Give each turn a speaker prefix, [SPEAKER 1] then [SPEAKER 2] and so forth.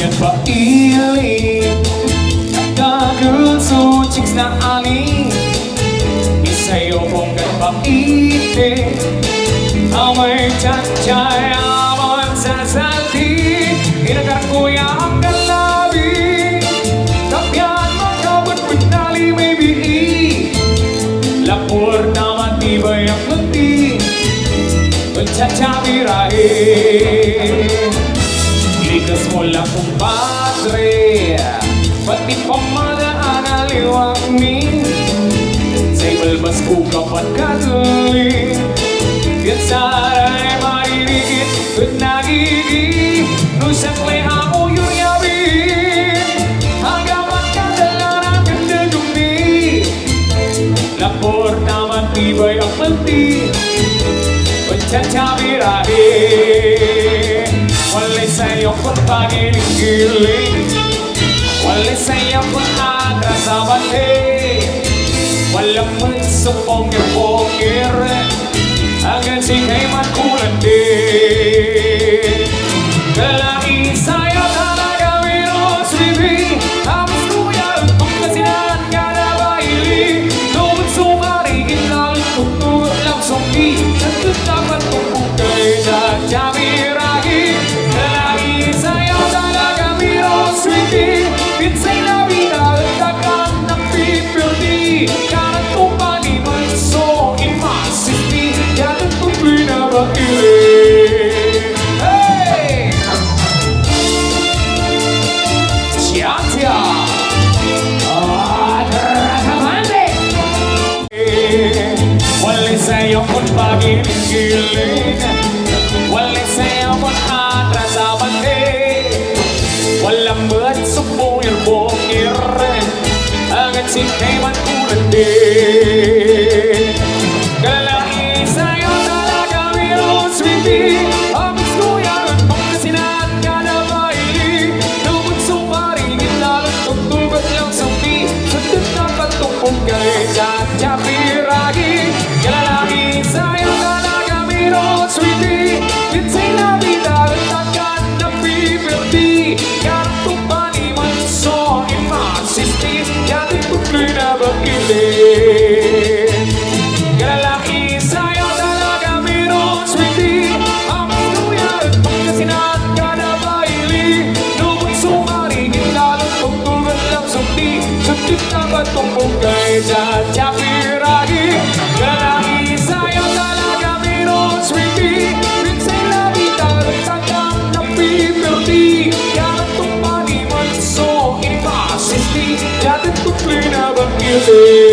[SPEAKER 1] at pailing Nagkagul so chicks na aling Isayo pong nagpaiti Amay tiyat-tiyay amon sasalti Inagarkuya ang galabi Kapyan magkabot pinali may bii Lapor na matibay ang munti Tiyat-tiyabirahe Likas mo lang kumpadre Pati pamadaan aliwag ni Sa'y balbas ko kapat kadali Yan sa'y maririgit at nagiging Nusaklay ako yung yabin Hanggang magkadala ng ganda dumi Lapor na matibay ang manti Tiyat-tiyabirahe Walay sa'yo kung pagiling-giling Walay sa'yo kung atras sa bante Walang magsupong-gir-pongir Hanggang sikay matkulan din Kalaki sa'yo talaga minos bibi Tapos kuya ang Pangasinan ka na baili Tungkol sumarigin lang tutulog lang sumpi dapat tumukay sa tiyabirahe Kalaki sa'yo talaga minos bibi Pinsay na vida at tagang napipirdi Karang tupani man so imasiti Yagang tuloy na bakili Hey! Tiya-tiya Adrakamande Walay sa'yo kung pagiling-giling Walay sa'yo kung atras sa bante Walang magsupong-ir-bongir Hanggang sikay matkulan din Kalaki sa'yo talaga minos bibi Amis kuya at Pangasinan ka na baili Lubog sumaringin lalong tugtugat lang sumpi Sundot na patungkong kay tiyat-tiyabirahe Kalaki sa'yo talaga minos bibi Pinsay na vida at tagan na pipirdi Karang tupani man so imasisti Yating tuloy na bakilin Kalaki sa'yo talaga minos bibi Amis kuya at Pangasinan ka na baili Lubog sumaringin lalong tugtugan lang sumpi Sundot na patungkong kay tiyat-tiyabirahe Kalaki sa'yo talaga minos bibi Pinsay na vida at tagang napipirdi Karang tupani man so imasisti Yating tuloy na bakilin